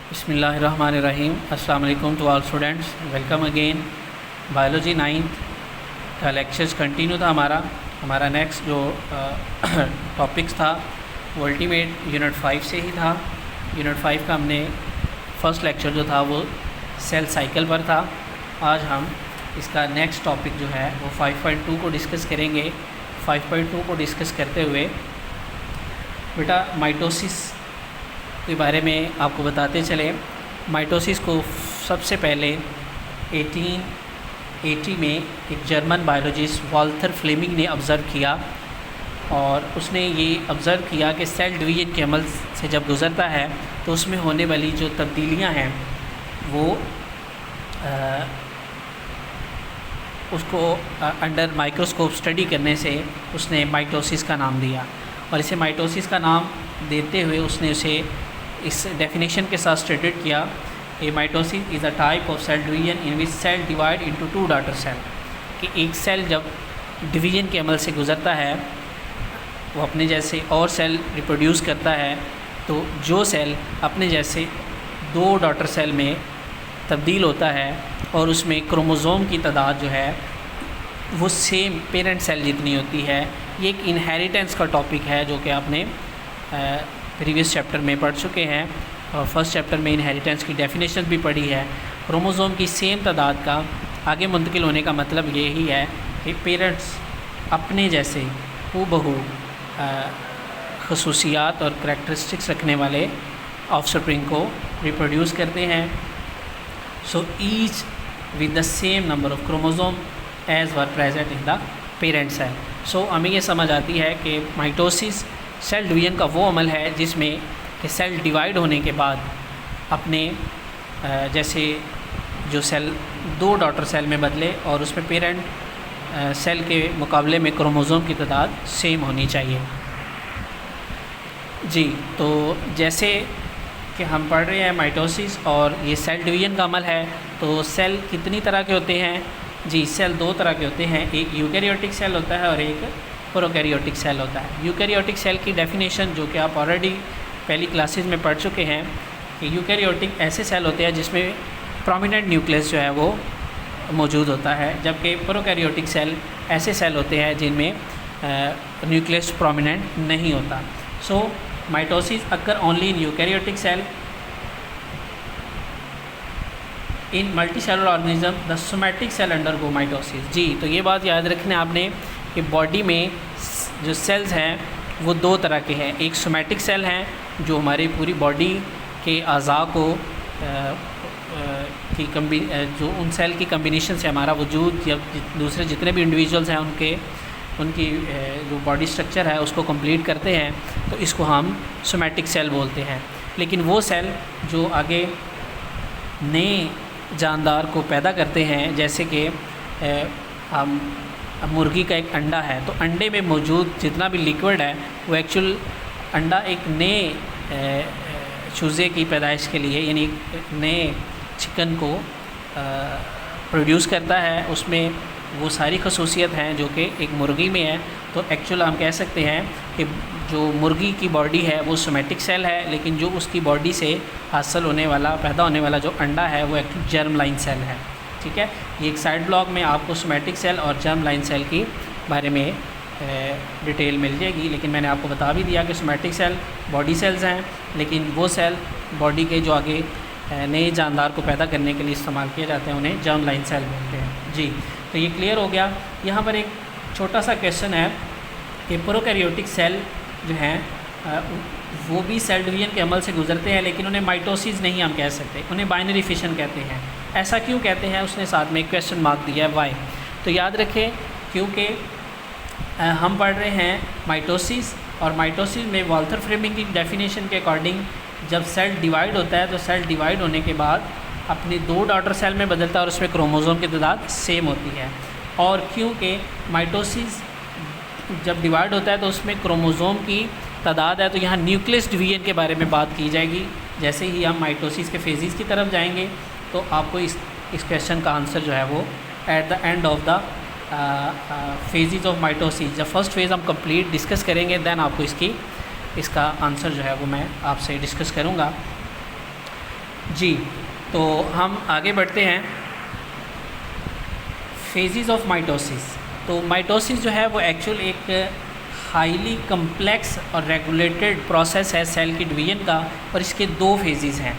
बिस्मिल्लाहिर्रहमानिर्रहीम। अस्सलाम वालेकुम to all students, welcome again. Biology 9th का लेक्चर्स कंटिन्यू था हमारा नेक्स्ट जो टॉपिक्स था वो अल्टीमेट यूनिट 5 से ही था। यूनिट 5 का हमने फर्स्ट लेक्चर जो था वो सेल साइकिल पर था। आज हम इसका नेक्स्ट टॉपिक जो है वो 5.2 को डिस्कस करेंगे। 5.2 को डिस्कस करते हुए बेटा माइटोसिस के बारे में आपको बताते चले। माइटोसिस को सबसे पहले 1880 में एक जर्मन बायोलॉजिस्ट वॉल्थर फ्लेमिंग ने ऑब्ज़र्व किया और उसने ये ऑब्ज़र्व किया कि सेल डिवीजन के अमल से जब गुज़रता है तो उसमें होने वाली जो तब्दीलियां हैं वो उसको अंडर माइक्रोस्कोप स्टडी करने से उसने माइटोसिस का नाम दिया और इसे माइटोसिस का नाम देते हुए उसने उसे इस डेफिनेशन के साथ स्टेटेड किया। A mitosis is a type of cell division in which cell divide into two daughter cell. कि एक सेल जब डिवीजन के अमल से गुज़रता है वो अपने जैसे और सेल रिप्रोड्यूस करता है, तो जो सेल अपने जैसे दो डॉटर सेल में तब्दील होता है और उसमें क्रोमोज़ोम की तादाद जो है वो सेम पेरेंट सेल जितनी होती है। ये एक इनहेरिटेंस का टॉपिक है जो कि आपने प्रीवियस चैप्टर में पढ़ चुके हैं और फर्स्ट चैप्टर में इनहेरिटेंस की डेफिनेशन भी पढ़ी है। क्रोमोज़ोम की सेम तादाद का आगे मुंतकिल होने का मतलब ये ही है कि पेरेंट्स अपने जैसे हूबहू खसूसियात और करैक्टरिस्टिक्स रखने वाले ऑफस्प्रिंग को रिप्रोड्यूस करते हैं। So each with the same number of chromosome as were present in the parent cell. So हमें ये समझ आती है कि माइटोसिस सेल डिवीजन का वो अमल है जिसमें कि सेल डिवाइड होने के बाद अपने जैसे जो सेल दो डॉटर सेल में बदले और उसमें पेरेंट सेल के मुकाबले में क्रोमोज़ोम की तादाद सेम होनी चाहिए। जी, तो जैसे कि हम पढ़ रहे हैं माइटोसिस और ये सेल डिवीजन का अमल है, तो सेल कितनी तरह के होते हैं? जी, सेल दो तरह के होते हैं। एक यूकैरियोटिक सेल होता है और एक प्रोकैरियोटिक सेल होता है। यूकैरियोटिक सेल की डेफिनेशन जो कि आप ऑलरेडी पहली क्लासेस में पढ़ चुके हैं कि यूकैरियोटिक ऐसे सेल होते हैं जिसमें प्रोमिनेंट न्यूक्लियस जो है वो मौजूद होता है, जबकि प्रोकैरियोटिक सेल ऐसे सेल होते हैं जिनमें न्यूक्लियस प्रोमिनेंट नहीं होता। So mitosis occur only in eukaryotic cell. In multicellular organism the somatic cell undergo mitosis. जी, तो ये बात याद रखना आपने कि बॉडी में जो सेल्स हैं वो दो तरह के हैं। एक सोमैटिक सेल हैं जो हमारी पूरी बॉडी के अज़ा को जो उन सेल की कम्बिनेशन से हमारा वजूद या दूसरे जितने भी इंडिविजुअल्स हैं उनकी जो बॉडी स्ट्रक्चर है उसको कंप्लीट करते हैं, तो इसको हम सोमैटिक सेल बोलते हैं। लेकिन वो सेल जो आगे नए जानदार को पैदा करते हैं, जैसे कि हम मुर्गी का एक अंडा है तो अंडे में मौजूद जितना भी लिक्विड है वो एक्चुअल अंडा एक नए चूज़े की पैदाइश के लिए यानी नए चिकन को प्रोड्यूस करता है। उसमें वो सारी खसूसियत हैं जो कि एक मुर्गी में है। तो एक्चुअल हम कह सकते हैं कि जो मुर्गी की बॉडी है वो सोमैटिक सेल है, लेकिन जो उसकी बॉडी से हासिल होने वाला पैदा होने वाला जो अंडा है वो एक्चुअल जर्म लाइन सेल है। ठीक है, ये एक साइड ब्लॉक में आपको सोमैटिक सेल और जर्म लाइन सेल की बारे में डिटेल मिल जाएगी, लेकिन मैंने आपको बता भी दिया कि सोमैटिक सेल बॉडी सेल्स हैं, लेकिन वो सेल बॉडी के जो आगे नए जानदार को पैदा करने के लिए इस्तेमाल किए जाते हैं उन्हें जर्म लाइन सेल बोलते हैं। जी, तो ये क्लियर हो गया। यहाँ पर एक छोटा सा क्वेश्चन है कि प्रोकैरियोटिक सेल जो हैं वो भी सेल डिवीजन के अमल से गुजरते हैं, लेकिन उन्हें माइटोसिस नहीं हम कह सकते, उन्हें बाइनरी फिशन कहते हैं। ऐसा क्यों कहते हैं? उसने साथ में एक क्वेश्चन मार्क दिया है, वाई। तो याद रखें क्योंकि हम पढ़ रहे हैं माइटोसिस और माइटोसिस में वॉल्थर फ्लेमिंग की डेफिनेशन के अकॉर्डिंग जब सेल डिवाइड होता है तो सेल डिवाइड होने के बाद अपने दो डॉटर सेल में बदलता है और उसमें क्रोमोज़ोम की तादाद सेम होती है। और क्योंकि माइटोसिस जब डिवाइड होता है तो उसमें क्रोमोज़ोम की तादाद है, तो यहाँ न्यूक्लियस डिवीजन के बारे में बात की जाएगी। जैसे ही हम माइटोसिस के फेजेस की तरफ जाएंगे तो आपको इस क्वेश्चन का आंसर जो है वो at the end of the phases of mitosis, जब फर्स्ट फेज़ हम कंप्लीट डिस्कस करेंगे देन आपको इसका आंसर जो है वो मैं आपसे डिस्कस करूँगा। जी, तो हम आगे बढ़ते हैं। Phases of mitosis. तो माइटोसिस जो है वो एक्चुअल एक हाईली कम्प्लेक्स और रेगुलेटेड प्रोसेस है सेल की डिवीजन का, और इसके दो फेजेस हैं।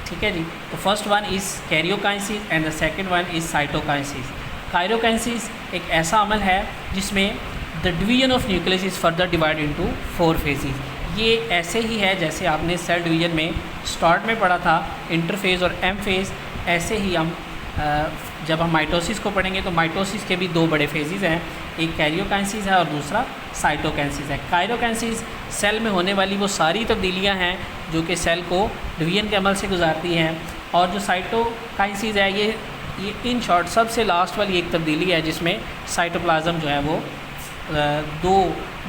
ठीक है जी। तो first one is karyokinesis and the second one is cytokinesis. Karyokinesis एक ऐसा अमल है जिसमें the division of nucleus is further divide into 4 phases. ये ऐसे ही है जैसे आपने सेल डिवीजन में स्टार्ट में पढ़ा था इंटरफेज और एम फेज़, ऐसे ही हम जब हम माइटोसिस को पढ़ेंगे तो माइटोसिस के भी दो बड़े फेजेस हैं, एक कैरियोकाइनेसिस है और दूसरा साइटोकाइनेसिस है। कैरियोकाइनेसिस सेल में होने वाली वो सारी तब्दीलियां हैं जो कि सेल को डिवीजन के अमल से गुजारती हैं, और जो साइटोकाइनेसिस है ये इन शॉर्ट सबसे लास्ट वाली एक तब्दीली है जिसमें साइटोप्लाज्म जो है वो दो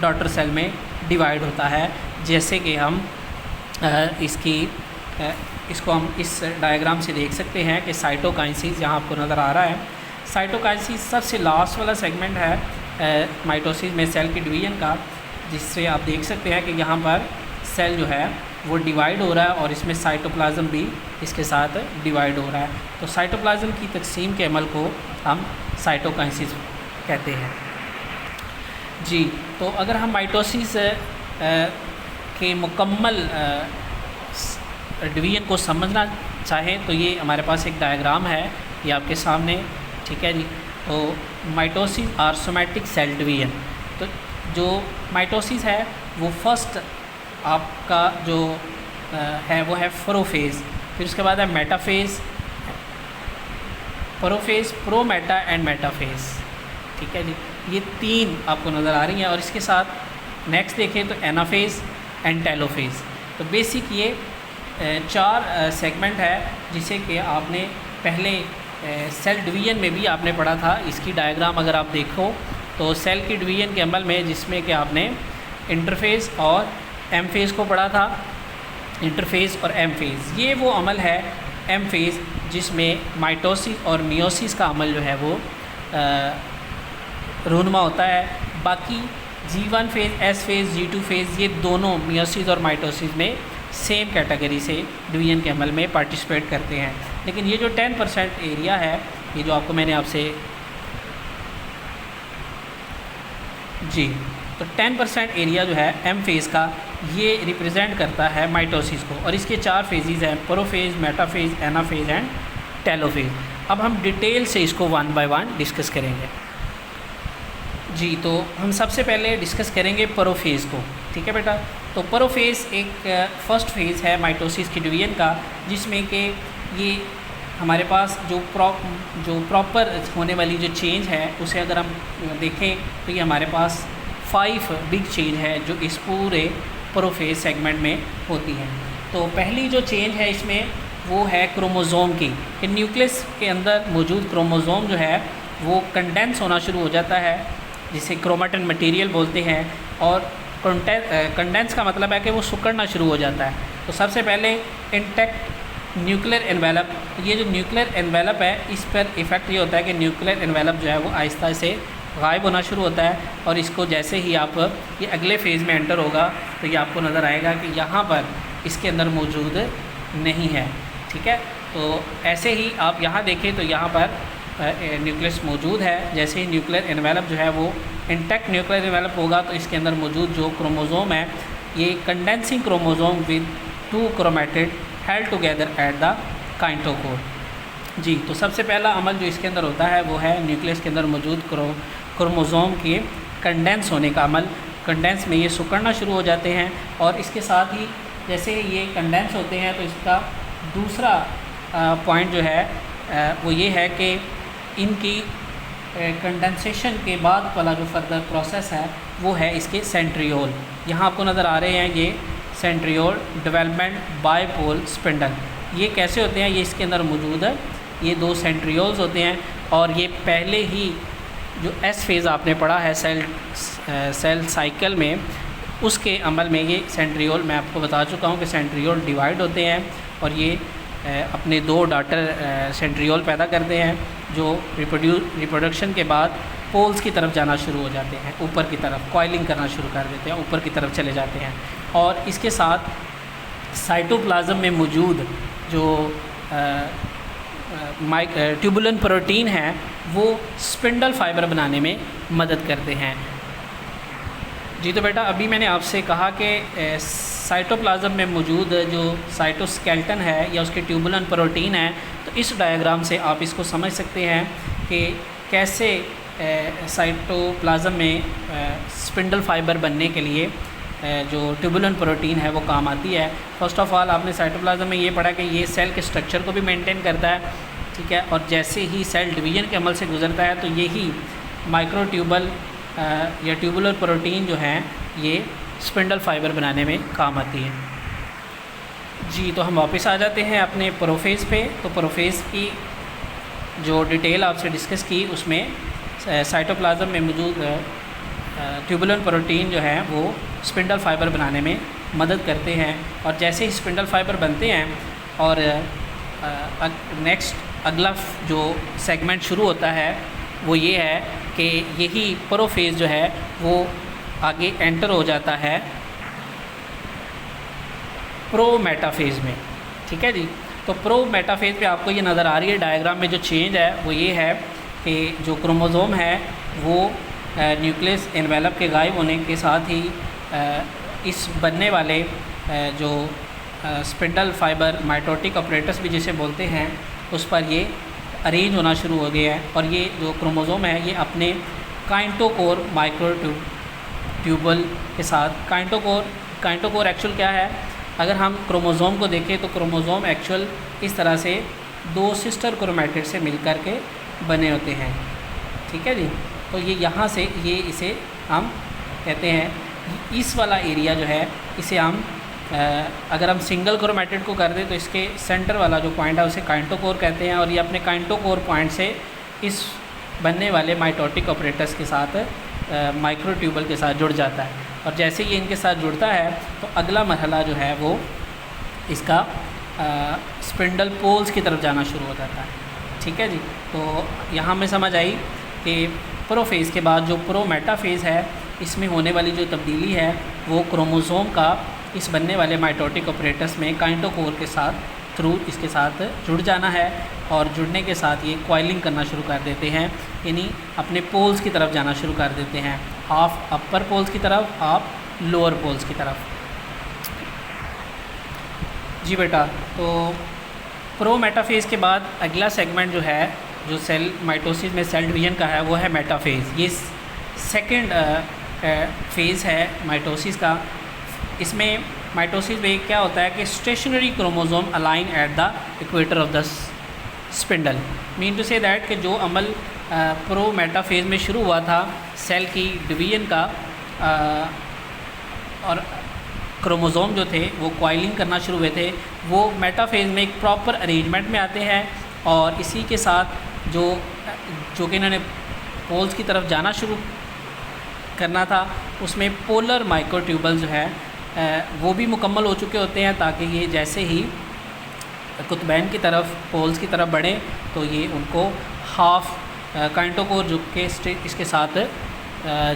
डॉटर सेल में डिवाइड होता है। जैसे कि हम इसको हम इस डायग्राम से देख सकते हैं कि साइटोकाइनेसिस यहाँ आपको नज़र आ रहा है। साइटोकाइनेसिस सबसे लास्ट वाला सेगमेंट है माइटोसिस में सेल की डिवीजन का, जिससे आप देख सकते हैं कि यहाँ पर सेल जो है वो डिवाइड हो रहा है और इसमें साइटोप्लाज्म भी इसके साथ डिवाइड हो रहा है। तो साइटोप्लाज्म की तकसीम के अमल को हम साइटोकाइनेसिस कहते हैं। जी, तो अगर हम माइटोसिस के मुकम्मल डिवीजन को समझना चाहें तो ये हमारे पास एक डायग्राम है, ये आपके सामने। ठीक है जी। तो माइटोसिस और सोमैटिक सेल डिवीजन। तो जो माइटोसिस है वो फर्स्ट आपका जो है वो है प्रोफेज़, फिर उसके बाद है मेटाफेज़, प्रोफेज़, प्रोमेटा एंड मेटाफेज़। ठीक है जी। ये तीन आपको नज़र आ रही हैं, और इसके साथ नेक्स्ट देखें तो एनाफेज़ एंड टेलोफेज़। तो बेसिक ये 4 सेगमेंट है जिसे कि आपने पहले सेल डिवीजन में भी आपने पढ़ा था। इसकी डायग्राम अगर आप देखो तो सेल की डिवीजन के अमल में जिसमें कि आपने इंटरफेज़ और एम फेज़ को पढ़ा था, इंटरफेज़ और एम फेज़। ये वो अमल है एम फेज़ जिसमें माइटोसिस और मियोसिस का अमल जो है वो रूनुमा होता है। बाकी G1 phase, S phase, G2 phase ये दोनों मियोसिस और माइटोसिस में सेम कैटेगरी से डिवीजन के अमल में पार्टिसिपेट करते हैं। लेकिन ये जो 10% एरिया है, ये जो आपको मैंने आपसे जी, तो 10% एरिया जो है एम फेज़ का ये रिप्रेजेंट करता है माइटोसिस को, और इसके 4 फेजेस हैं, प्रोफेज़, मेटाफेज़, एनाफेज़ एंड टेलोफेज़। अब हम डिटेल से इसको 1 बाय 1 डिस्कस करेंगे। जी, तो हम सबसे पहले डिस्कस करेंगे प्रोफेज़ को। ठीक है बेटा। तो प्रोफेज़ एक फ़र्स्ट फेज़ है माइटोसिस की डिवीजन का, जिसमें कि ये हमारे पास जो प्रॉपर होने वाली जो चेंज है उसे अगर हम देखें तो ये हमारे पास 5 बिग चेंज है जो इस पूरे प्रोफेज़ सेगमेंट में होती हैं। तो पहली जो चेंज है इसमें वो है क्रोमोज़ोम की, कि न्यूक्लियस के अंदर मौजूद क्रोमोज़ोम जो है वो कंडेंस होना शुरू हो जाता है, जिसे क्रोमेटिन मटेरियल बोलते हैं। और कंडेंस का मतलब है कि वो सिकुड़ना शुरू हो जाता है। तो सबसे पहले इंटैक्ट न्यूक्लियर एनवेलप, ये जो न्यूक्लियर एनवेलप है इस पर इफ़ेक्ट ये होता है कि न्यूक्लियर एनवेलप जो है वो आहिस्ता से गायब होना शुरू होता है, और इसको जैसे ही आप ये अगले फेज़ में एंटर होगा तो ये आपको नज़र आएगा कि यहाँ पर इसके अंदर मौजूद नहीं है। ठीक है। तो ऐसे ही आप यहाँ देखें तो यहाँ पर न्यूक्लियस मौजूद है। जैसे ही न्यूक्लियर एनवेलप जो है वो इंटैक्ट न्यूक्लियर एनवेलप होगा तो इसके अंदर मौजूद जो क्रोमोज़ोम है ये condensing chromosome with 2 chromatid held together at the kinetochore. जी, तो सबसे पहला अमल जो इसके अंदर होता है वो है न्यूक्लियस के अंदर मौजूद क्रोमोज़ोम के कंडेंस होने का अमल। कंडेंस में ये सिकुड़ना शुरू हो जाते हैं, और इसके साथ ही जैसे ये कंडेंस होते हैं तो इसका दूसरा पॉइंट जो है वो ये है कि इनकी कंडेंसेशन के बाद वाला जो फर्दर प्रोसेस है वो है इसके सेंट्रियोल। यहाँ आपको नज़र आ रहे हैं ये सेंट्रियोल डेवलपमेंट बायपोल स्पिंडल। ये कैसे होते हैं, ये इसके अंदर मौजूद है। ये 2 सेंट्रियोल्स होते हैं, और ये पहले ही जो एस फेज़ आपने पढ़ा है सेल साइकिल में, उसके अमल में ये सेंट्रियोल, मैं आपको बता चुका हूँ कि सेंट्रियोल डिवाइड होते हैं और ये अपने 2 डॉटर सेंट्रियोल पैदा करते हैं जो रिप्रोडक्शन के बाद पोल्स की तरफ जाना शुरू हो जाते हैं, ऊपर की तरफ कॉइलिंग करना शुरू कर देते हैं, ऊपर की तरफ चले जाते हैं। और इसके साथ साइटोप्लाज्म में मौजूद जो ट्यूबुलिन प्रोटीन हैं वो स्पिंडल फाइबर बनाने में मदद करते हैं। जी तो बेटा अभी मैंने आपसे कहा कि साइटोप्लाज्म में मौजूद जो साइटोस्केलेटन है या उसके ट्यूबुलिन प्रोटीन है, तो इस डायग्राम से आप इसको समझ सकते हैं कि कैसे साइटोप्लाज्म में स्पिंडल फाइबर बनने के लिए जो ट्यूबुलिन प्रोटीन है वो काम आती है। फर्स्ट ऑफ ऑल आपने साइटोप्लाज्म में ये पढ़ा कि ये सेल के स्ट्रक्चर को भी मेंटेन करता है, ठीक है, और जैसे ही सेल डिवीजन के अमल से गुजरता है तो यही माइक्रोट्यूबल या ट्यूबुलर प्रोटीन जो हैं ये स्पिंडल फाइबर बनाने में काम आती है। जी तो हम वापस आ जाते हैं अपने प्रोफेज पे। तो प्रोफेज की जो डिटेल आपसे डिस्कस की उसमें साइटोप्लाज्म में मौजूद ट्यूबुलिन प्रोटीन जो है वो स्पिंडल फाइबर बनाने में मदद करते हैं, और जैसे ही स्पिंडल फाइबर बनते हैं और नेक्स्ट अगला जो सेगमेंट शुरू होता है वो ये है कि यही प्रोफेज जो है वो आगे एंटर हो जाता है प्रोमेटाफेज में, ठीक है जी। तो प्रोमेटाफेज पे आपको ये नज़र आ रही है डायग्राम में जो चेंज है वो ये है कि जो क्रोमोज़ोम है वो न्यूक्लियस एनवेलप के गायब होने के साथ ही इस बनने वाले जो स्पिंडल फाइबर माइटोटिक ऑपरेटस भी जिसे बोलते हैं उस पर ये अरेंज होना शुरू हो गया है, और ये जो क्रोमोज़ोम है ये अपने काइंटोकोर माइक्रोट्यूबल के साथ काइंटोकोर एक्चुअल क्या है, अगर हम क्रोमोज़ोम को देखें तो क्रोमोज़ोम एक्चुअल इस तरह से दो सिस्टर क्रोमैटिड से मिलकर के बने होते हैं, ठीक है जी। तो ये यहाँ से ये इसे हम कहते हैं, इस वाला एरिया जो है इसे हम अगर हम सिंगल क्रोमैटिड को कर दें तो इसके सेंटर वाला जो पॉइंट है उसे काइंटोकोर कहते हैं, और ये अपने काइंटोकोर पॉइंट से इस बनने वाले माइटोटिक ऑपरेटस के साथ माइक्रोट्यूबल के साथ जुड़ जाता है, और जैसे ही इनके साथ जुड़ता है तो अगला मरहला जो है वो इसका स्पिंडल पोल्स की तरफ जाना शुरू हो जाता है, ठीक है जी। तो यहाँ में समझ आई कि प्रोफेज़ के बाद जो प्रोमेटाफेज़ है इसमें होने वाली जो तब्दीली है वो क्रोमोज़ोम का इस बनने वाले माइटोटिक ऑपरेटस में काइंटोकोर के साथ थ्रू इसके साथ जुड़ जाना है, और जुड़ने के साथ ये कॉइलिंग करना शुरू कर देते हैं, यानी अपने पोल्स की तरफ जाना शुरू कर देते हैं, हाफ अपर पोल्स की तरफ, हाफ लोअर पोल्स की तरफ। जी बेटा, तो प्रोमेटाफेज़ के बाद अगला सेगमेंट जो है जो सेल माइटोसिस में सेल डिवीजन का है वो है मेटाफेज़। ये सेकंड फेज़ है माइटोसिस का। इसमें माइटोसिस में क्या होता है कि stationary chromosome align at the equator of the spindle, mean to say that कि जो अमल प्रोमेटाफेज़ में शुरू हुआ था सेल की डिवीजन का, और क्रोमोसोम जो थे वो कॉइलिंग करना शुरू हुए थे, वो मेटाफेज़ में एक प्रॉपर अरेंजमेंट में आते हैं, और इसी के साथ जो कि इन्होंने पोल्स की तरफ जाना शुरू करना था उसमें पोलर माइक्रोट्यूबल जो है वो भी मुकम्मल हो चुके होते हैं, ताकि ये जैसे ही कुतुबैन की तरफ पोल्स की तरफ बढ़े तो ये उनको हाफ काइंटोकोर जो के इसके साथ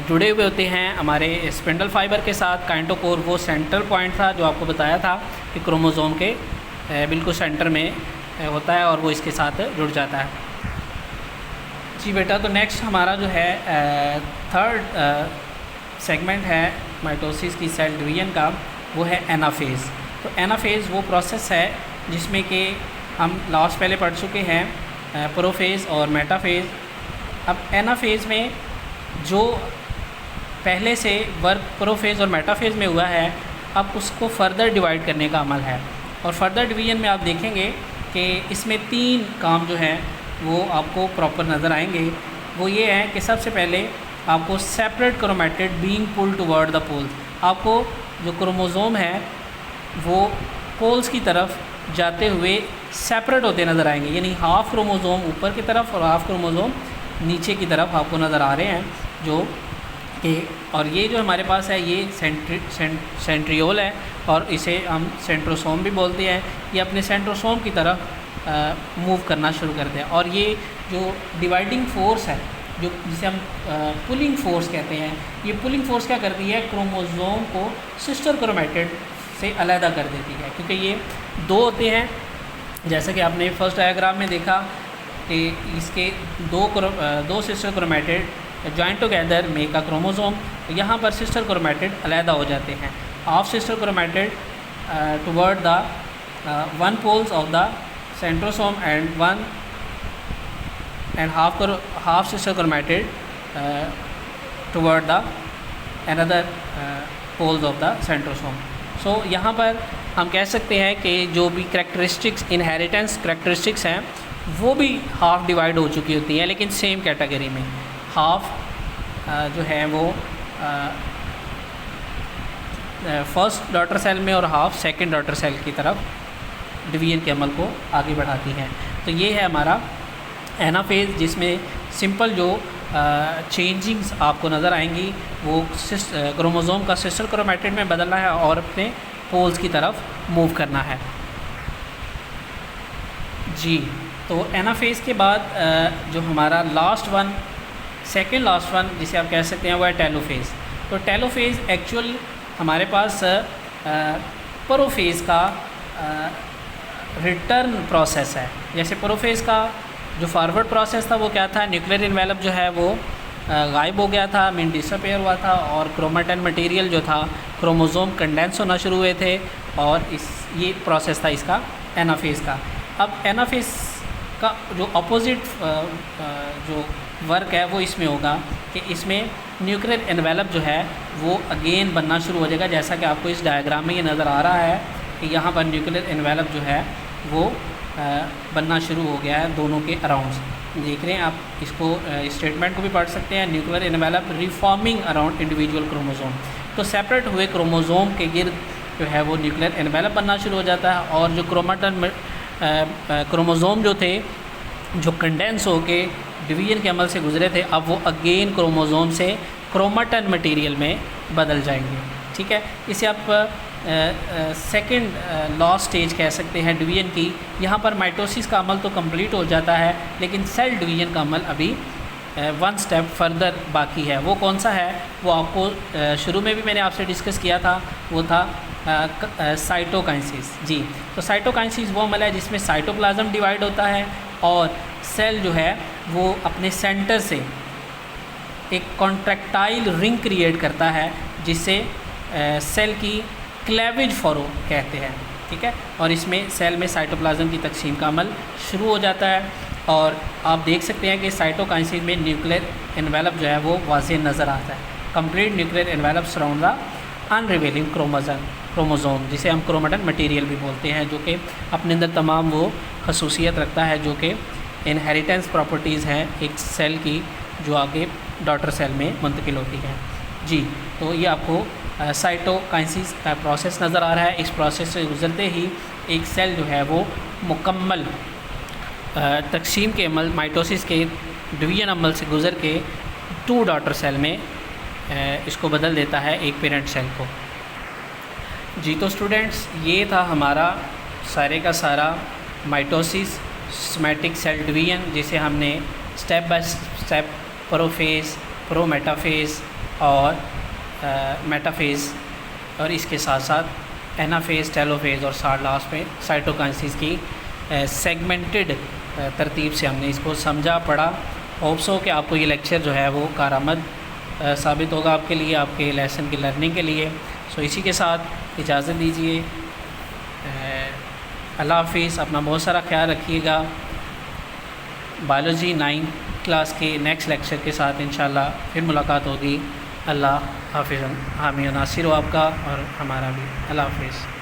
जुड़े हुए होते हैं हमारे स्पिंडल फाइबर के साथ। काइंटोकोर वो सेंटर पॉइंट था जो आपको बताया था कि क्रोमोसोम के बिल्कुल सेंटर में होता है, और वो इसके साथ जुड़ जाता है। जी बेटा, तो नेक्स्ट हमारा जो है थर्ड सेगमेंट है माइटोसिस की सेल डिवीजन का, वो है एनाफेज़। तो एनाफेज़ वो प्रोसेस है जिसमें कि हम लास्ट पहले पढ़ चुके हैं प्रोफेज़ और मेटाफेज़। अब एनाफेज़ में जो पहले से वर्क प्रोफेज़ और मेटाफेज़ में हुआ है अब उसको फर्दर डिवाइड करने का अमल है, और फर्दर डिवीजन में आप देखेंगे कि इसमें 3 काम जो हैं वो आपको प्रॉपर नज़र आएंगे। वो ये है कि सबसे पहले आपको separate chromatid being pull toward the poles, आपको जो क्रोमोसोम है वो पोल्स की तरफ जाते हुए सेपरेट होते नज़र आएंगे, यानी हाफ क्रोमोसोम ऊपर की तरफ और हाफ क्रोमोसोम नीचे की तरफ आपको नज़र आ रहे हैं जो कि, और ये जो हमारे पास है ये सेंट्रियोल है, और इसे हम सेंट्रोसोम भी बोलते हैं। ये अपने सेंट्रोसोम की तरफ मूव करना शुरू करते हैं, और ये जो डिवाइडिंग फोर्स है जो जिसे हम पुलिंग फोर्स कहते हैं, ये पुलिंग फोर्स क्या करती है, क्रोमोसोम को सिस्टर क्रोमैटिड से अलहदा कर देती है, क्योंकि ये 2 होते हैं जैसा कि आपने फर्स्ट डायग्राम में देखा कि इसके दो sister chromatid joint together make a chromosome. यहाँ पर सिस्टर क्रोमेटिड अलहदा हो जाते हैं। Half sister chromatid toward the one poles of the centrosome and one and half sister chromatid toward the another poles of the centrosome. So यहाँ पर हम कह सकते हैं कि जो भी करेक्टरिस्टिक्स इनहेरिटेंस करेक्टरिस्टिक्स हैं वो भी हाफ डिवाइड हो चुकी होती हैं, लेकिन सेम कैटेगरी में। हाफ जो है वो फर्स्ट डॉटर सेल में और हाफ सेकंड डॉटर सेल की तरफ डिवीजन के अमल को आगे बढ़ाती हैं। तो ये है हमारा एनाफेज, जिसमें सिंपल जो चेंजिंग्स आपको नज़र आएंगी वो क्रोमोसोम का सिस्टर क्रोमेटिड में बदलना है और अपने पोल्स की तरफ मूव करना है। जी, तो एनाफेज के बाद जो हमारा सेकंड लास्ट वन जिसे आप कह सकते हैं वो है टेलोफेज। तो टेलोफेज एक्चुअल हमारे पास प्रोफेज का रिटर्न प्रोसेस है। जैसे प्रोफेज का जो फॉरवर्ड प्रोसेस था वो क्या था, न्यूक्लियर इन्वेलप जो है वो गायब हो गया था, मीन डिसअपेयर हुआ था, और क्रोमेटिन मटेरियल जो था क्रोमोसोम कंडेंस होना शुरू हुए थे, और ये प्रोसेस था इसका एनाफेज का। अब एनाफेज का जो अपोजिट जो वर्क है वो इसमें होगा कि इसमें न्यूक्लियर एनवेलप जो है वो अगेन बनना शुरू हो जाएगा। जैसा कि आपको इस डायग्राम में ये नज़र आ रहा है कि यहाँ पर न्यूक्लियर एनवेलप जो है वो बनना शुरू हो गया है दोनों के अराउंड। देख रहे हैं आप, इसको स्टेटमेंट को भी पढ़ सकते हैं, nuclear envelope reforming around individual chromosome. तो सेपरेट हुए क्रोमोसोम के गिर्द जो है वो न्यूक्लियर एनवेलप बनना शुरू हो जाता है, और जो क्रोमोसोम जो थे जो कंडेंस होके डिवीजन के अमल से गुजरे थे, अब वो अगेन क्रोमोसोम से क्रोमेटिन मटेरियल में बदल जाएंगे। ठीक है, इसे आप सेकंड लास्ट स्टेज कह सकते हैं डिवीजन की। यहाँ पर माइटोसिस का अमल तो कंप्लीट हो जाता है, लेकिन सेल डिवीजन का अमल अभी वन स्टेप फर्दर बाकी है। वो कौन सा है वो आपको शुरू में भी मैंने आपसे डिस्कस किया था, वो था साइटोकाइनेसिस। जी, तो साइटोकाइनेसिस वो अमल है जिसमें साइटोप्लाज्म डिवाइड होता है और सेल जो है वो अपने सेंटर से एक कॉन्ट्रैक्टाइल रिंग क्रिएट करता है, जिससे सेल की क्लेवेज फॉरो कहते हैं। ठीक है, और इसमें सेल में साइटोप्लाज्म की तकसीम का अमल शुरू हो जाता है, और आप देख सकते हैं कि साइटोकाइनेसिस में न्यूक्लियर एनवेलप जो है वो वाज़ेह नज़र आता है। Complete nuclear envelope surround the unraveling chromosome, जिसे हम क्रोमेटिन मटेरियल भी बोलते हैं, जो कि अपने अंदर तमाम वो खसूसियत रखता है जो कि इनहेरिटेंस प्रॉपर्टीज़ हैं एक सेल की, जो आगे डॉटर सेल में मुंतकिल होती हैं। जी, तो ये आपको साइटोकाइनेसिस का प्रोसेस नज़र आ रहा है। इस प्रोसेस से गुजरते ही एक सेल जो है वो मुकम्मल तकसीम के अमल, माइटोसिस के डिवीजन अमल से गुज़र के 2 डॉटर सेल में इसको बदल देता है एक पेरेंट सेल को। जी, तो स्टूडेंट्स ये था हमारा सारे का सारा माइटोसिस सोमैटिक सेल डिवीजन, जिसे हमने स्टेप बाय स्टेप प्रोफेज, प्रोमेटाफेज और मेटाफेज, और इसके साथ साथ एनाफेज, टेलोफेज और लास्ट में साइटोकाइनेसिस की सेगमेंटेड तरतीब से हमने इसको समझा, पढ़ा। होप्स हो कि आपको ये लेक्चर जो है वो कारआमद साबित होगा आपके लिए, आपके लेसन की लर्निंग के लिए। सो इसी के साथ इजाज़त दीजिए। अल्लाह हाफिज़, अपना बहुत सारा ख्याल रखिएगा। बायोलॉजी 9 क्लास के नेक्स्ट लेक्चर के साथ इंशाल्लाह फिर मुलाकात होगी। अल्लाह हाफिज़, हामी नासिर हो आपका और हमारा भी। अल्लाह हाफिज़।